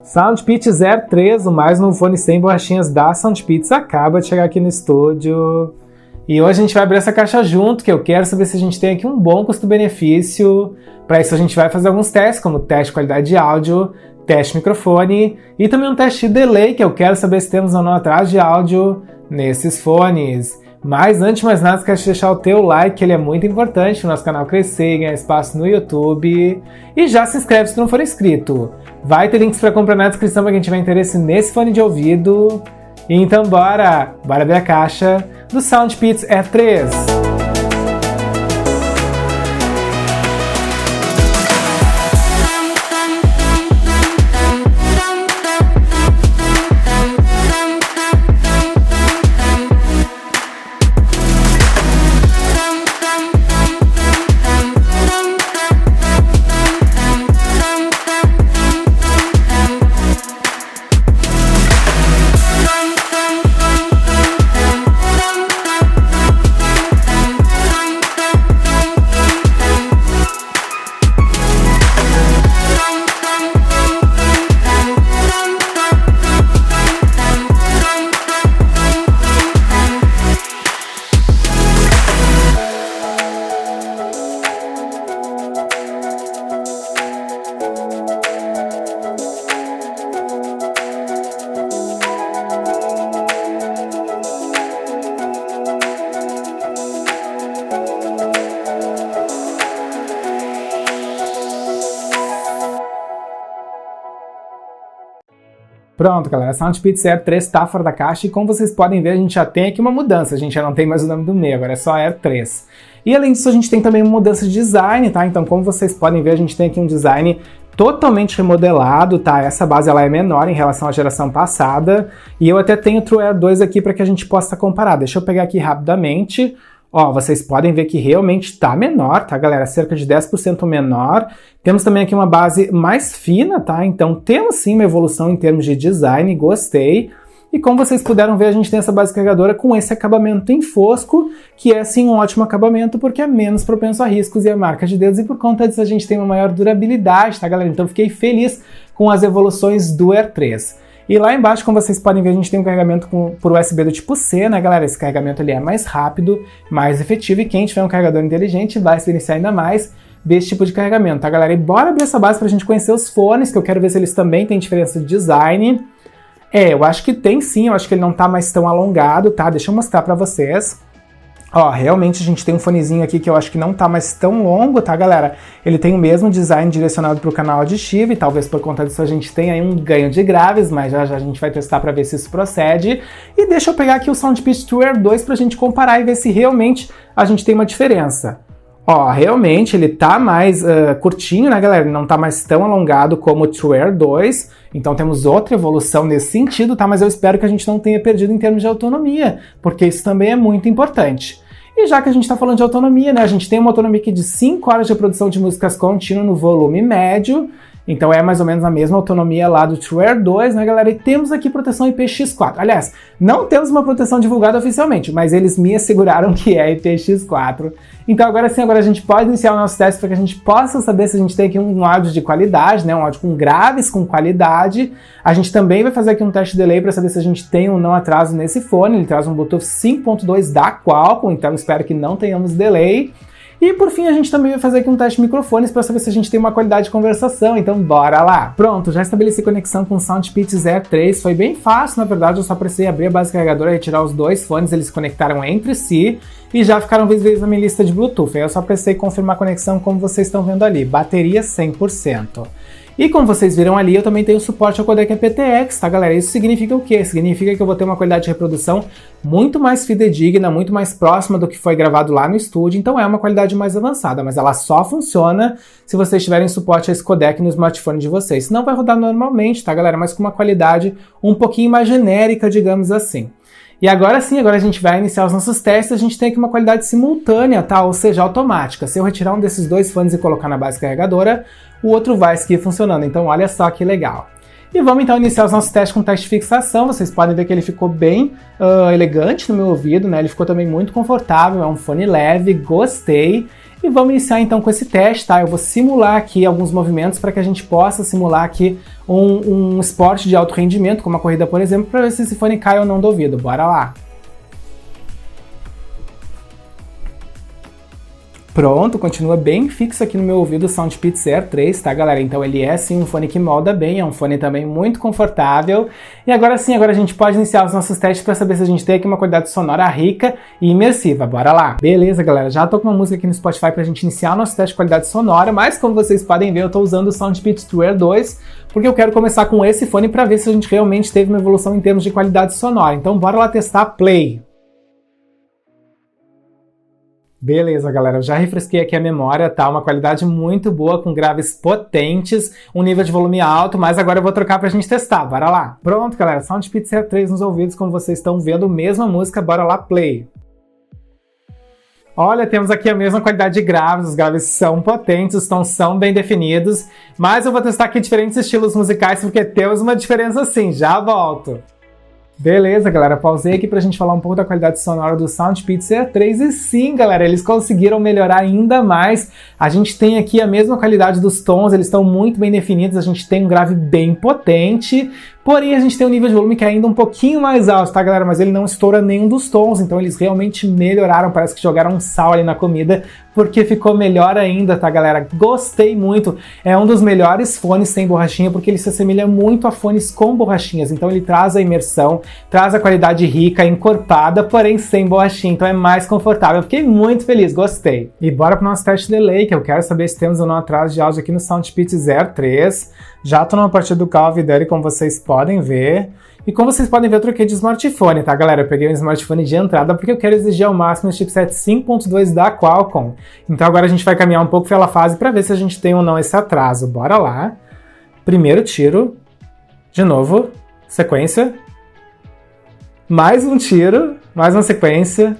SoundPitch 03, o mais novo fone sem borrachinhas da SoundPitch, acaba de chegar aqui no estúdio. E hoje a gente vai abrir essa caixa junto, que eu quero saber se a gente tem aqui um bom custo-benefício. Para isso a gente vai fazer alguns testes, como teste de qualidade de áudio, teste de microfone e também um teste de delay, que eu quero saber se temos ou não atraso de áudio nesses fones. Mas antes de mais nada, quero te deixar o teu like, que ele é muito importante para o nosso canal crescer e ganhar espaço no YouTube. E já se inscreve se tu não for inscrito. Vai ter links para comprar na descrição para quem tiver interesse nesse fone de ouvido. E então bora abrir a caixa do SoundPitch E3. Pronto, galera, SoundPitch Air 3 está fora da caixa e como vocês podem ver, a gente já tem aqui uma mudança, a gente já não tem mais o nome do meio, agora é só Air 3. E além disso, a gente tem também uma mudança de design, tá? Então, como vocês podem ver, a gente tem aqui um design totalmente remodelado, tá? Essa base ela é menor em relação à geração passada e eu até tenho o True Air 2 aqui para que a gente possa comparar. Deixa eu pegar aqui rapidamente. Ó, vocês podem ver que realmente está menor, tá, galera? Cerca de 10% menor. Temos também aqui uma base mais fina, tá? Então temos sim uma evolução em termos de design, gostei. E como vocês puderam ver, a gente tem essa base carregadora com esse acabamento em fosco, que é sim um ótimo acabamento porque é menos propenso a riscos e a marca de dedos, e por conta disso a gente tem uma maior durabilidade, tá, galera? Então fiquei feliz com as evoluções do Air 3. E lá embaixo, como vocês podem ver, a gente tem um carregamento por USB do tipo C, né, galera? Esse carregamento ele é mais rápido, mais efetivo, e quem tiver um carregador inteligente vai se beneficiar ainda mais desse tipo de carregamento, tá, galera? E bora abrir essa base pra gente conhecer os fones, que eu quero ver se eles também têm diferença de design. Eu acho que tem sim, eu acho que ele não tá mais tão alongado, tá? Deixa eu mostrar pra vocês. Ó, realmente a gente tem um fonezinho aqui que eu acho que não tá mais tão longo, tá, galera? Ele tem o mesmo design direcionado para o canal aditivo e talvez por conta disso a gente tenha aí um ganho de graves, mas já a gente vai testar para ver se isso procede. E deixa eu pegar aqui o SoundPitch True Air 2 pra gente comparar e ver se realmente a gente tem uma diferença. Ó, realmente ele tá mais curtinho, né, galera? Ele não tá mais tão alongado como o True Air 2, então temos outra evolução nesse sentido, tá? Mas eu espero que a gente não tenha perdido em termos de autonomia, porque isso também é muito importante. E já que a gente tá falando de autonomia, né, a gente tem uma autonomia aqui de 5 horas de produção de músicas contínua no volume médio, então é mais ou menos a mesma autonomia lá do True Air 2, né, galera? E temos aqui proteção IPX4. Aliás, não temos uma proteção divulgada oficialmente, mas eles me asseguraram que é IPX4. Então agora sim, agora a gente pode iniciar o nosso teste para que a gente possa saber se a gente tem aqui um áudio de qualidade, né? Um áudio com graves, com qualidade. A gente também vai fazer aqui um teste de delay para saber se a gente tem ou não atraso nesse fone. Ele traz um Bluetooth 5.2 da Qualcomm, então espero que não tenhamos delay. E por fim a gente também vai fazer aqui um teste de microfones para saber se a gente tem uma qualidade de conversação, então bora lá! Pronto, já estabeleci conexão com o SoundPitch Air 3, foi bem fácil, na verdade eu só precisei abrir a base carregadora, retirar os dois fones, eles se conectaram entre si e já ficaram visíveis na minha lista de Bluetooth. Aí eu só precisei confirmar a conexão como vocês estão vendo ali, bateria 100%. E como vocês viram ali, eu também tenho suporte ao codec aptX, tá, galera? Isso significa o quê? Significa que eu vou ter uma qualidade de reprodução muito mais fidedigna, muito mais próxima do que foi gravado lá no estúdio, então é uma qualidade mais avançada, mas ela só funciona se vocês tiverem suporte a esse codec no smartphone de vocês. Senão vai rodar normalmente, tá, galera? Mas com uma qualidade um pouquinho mais genérica, digamos assim. E agora sim, agora a gente vai iniciar os nossos testes, a gente tem aqui uma qualidade simultânea, tá? Ou seja, automática. Se eu retirar um desses dois fones e colocar na base carregadora, o outro vai seguir funcionando. Então olha só que legal. E vamos então iniciar os nossos testes com teste de fixação. Vocês podem ver que ele ficou bem elegante no meu ouvido, né? Ele ficou também muito confortável, é um fone leve, gostei. E E vamos iniciar então com esse teste, tá? Eu vou simular aqui alguns movimentos para que a gente possa simular aqui um esporte de alto rendimento, como a corrida, por exemplo, para ver se esse fone cai ou não do ouvido. Bora lá! Pronto, continua bem fixo aqui no meu ouvido o Soundpeats Air 3, tá, galera? Então ele é sim um fone que molda bem, é um fone também muito confortável. E agora sim, agora a gente pode iniciar os nossos testes para saber se a gente tem aqui uma qualidade sonora rica e imersiva. Bora lá! Beleza, galera, já tô com uma música aqui no Spotify pra gente iniciar o nosso teste de qualidade sonora, mas como vocês podem ver, eu tô usando o Soundpeats True Air 2, porque eu quero começar com esse fone para ver se a gente realmente teve uma evolução em termos de qualidade sonora. Então bora lá testar, play! Beleza, galera, eu já refresquei aqui a memória, tá? Uma qualidade muito boa, com graves potentes, um nível de volume alto, mas agora eu vou trocar pra gente testar, bora lá! Pronto, galera, Soundpeats Air 3 nos ouvidos, como vocês estão vendo, mesma música, bora lá, play! Olha, temos aqui a mesma qualidade de graves, os graves são potentes, os tons são bem definidos, mas eu vou testar aqui diferentes estilos musicais, porque temos uma diferença sim, já volto! Beleza, galera, pausei aqui pra gente falar um pouco da qualidade sonora do Soundpeats Air 3 e sim, galera, eles conseguiram melhorar ainda mais. A gente tem aqui a mesma qualidade dos tons, eles estão muito bem definidos, a gente tem um grave bem potente, porém a gente tem um nível de volume que é ainda um pouquinho mais alto, tá, galera? Mas ele não estoura nenhum dos tons, então eles realmente melhoraram, parece que jogaram um sal ali na comida, porque ficou melhor ainda, tá, galera? Gostei muito, é um dos melhores fones sem borrachinha, porque ele se assemelha muito a fones com borrachinhas, então ele traz a imersão, traz a qualidade rica, encorpada, porém sem borrachinha, então é mais confortável. Fiquei muito feliz, gostei. E bora pro nosso teste de delay, que eu quero saber se temos ou não atraso de áudio aqui no Soundpeats Air 3. Já tô numa partida do Call of Duty, como vocês podem ver. E como vocês podem ver, eu troquei de smartphone, tá, galera? Eu peguei um smartphone de entrada porque eu quero exigir ao máximo o chipset 5.2 da Qualcomm. Então agora a gente vai caminhar um pouco pela fase para ver se a gente tem ou não esse atraso. Bora lá. Primeiro tiro. De novo. Sequência. Mais um tiro. Mais uma sequência.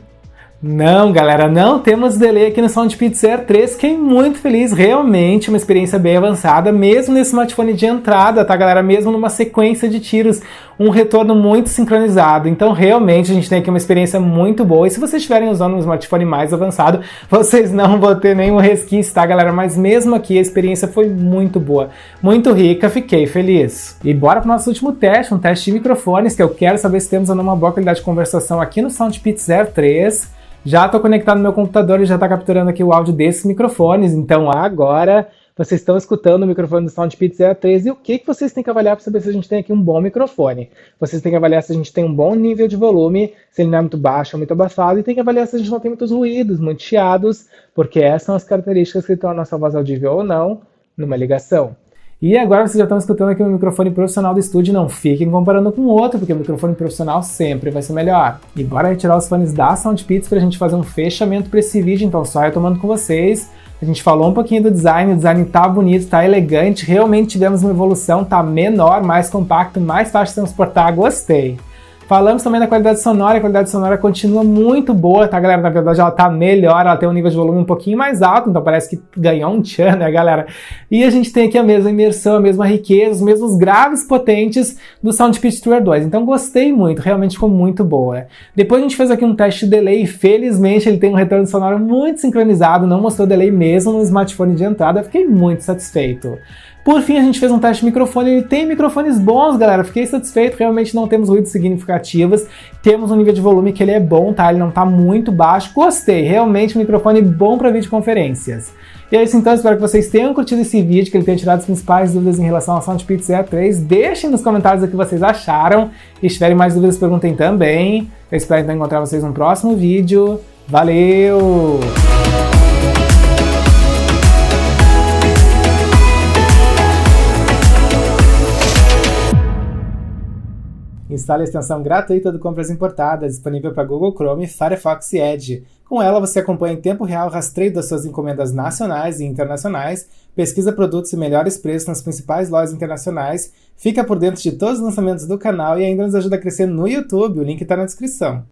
Não, galera, não temos delay aqui no Soundpeats Air 3, fiquei muito feliz, realmente uma experiência bem avançada, mesmo nesse smartphone de entrada, tá, galera? Mesmo numa sequência de tiros, um retorno muito sincronizado, então realmente a gente tem aqui uma experiência muito boa, e se vocês estiverem usando um smartphone mais avançado, vocês não vão ter nenhum resquício, tá, galera? Mas mesmo aqui a experiência foi muito boa, muito rica, fiquei feliz. E bora pro nosso último teste, um teste de microfones, que eu quero saber se temos ou não uma boa qualidade de conversação aqui no Soundpeats Air 3. Já estou conectado no meu computador e já está capturando aqui o áudio desses microfones, então agora vocês estão escutando o microfone do Soundpeats Air 3 e o que vocês têm que avaliar para saber se a gente tem aqui um bom microfone. Vocês têm que avaliar se a gente tem um bom nível de volume, se ele não é muito baixo ou muito abafado, e tem que avaliar se a gente não tem muitos ruídos, muitos chiados, porque essas são as características que tornam a nossa voz audível ou não numa ligação. E agora vocês já estão escutando aqui o microfone profissional do estúdio, não fiquem comparando com o outro, porque o microfone profissional sempre vai ser melhor. E bora retirar os fones da Soundpeats para a gente fazer um fechamento para esse vídeo, então só retomando com vocês. A gente falou um pouquinho do design, o design tá bonito, tá elegante, realmente tivemos uma evolução, tá menor, mais compacto, mais fácil de transportar, gostei. Falamos também da qualidade sonora, a qualidade sonora continua muito boa, tá, galera? Na verdade, ela tá melhor, ela tem um nível de volume um pouquinho mais alto, então parece que ganhou um tchan, né, galera? E a gente tem aqui a mesma imersão, a mesma riqueza, os mesmos graves potentes do Soundpeats True Air 2, então gostei muito, realmente ficou muito boa. Depois a gente fez aqui um teste de delay, e felizmente ele tem um retorno sonoro muito sincronizado, não mostrou delay mesmo no smartphone de entrada, fiquei muito satisfeito. Por fim, a gente fez um teste de microfone, ele tem microfones bons, galera, fiquei satisfeito, realmente não temos ruídos significativos, temos um nível de volume que ele é bom, tá, ele não tá muito baixo, gostei, realmente um microfone bom para videoconferências. E é isso então, espero que vocês tenham curtido esse vídeo, que ele tenha tirado as principais dúvidas em relação ao Soundpeats Air 3, deixem nos comentários o que vocês acharam, e se tiverem mais dúvidas, perguntem também, eu espero então encontrar vocês no próximo vídeo, valeu! Instale a extensão gratuita do Compras Importadas, disponível para Google Chrome, Firefox e Edge. Com ela, você acompanha em tempo real o rastreio das suas encomendas nacionais e internacionais, pesquisa produtos e melhores preços nas principais lojas internacionais, fica por dentro de todos os lançamentos do canal e ainda nos ajuda a crescer no YouTube, o link está na descrição.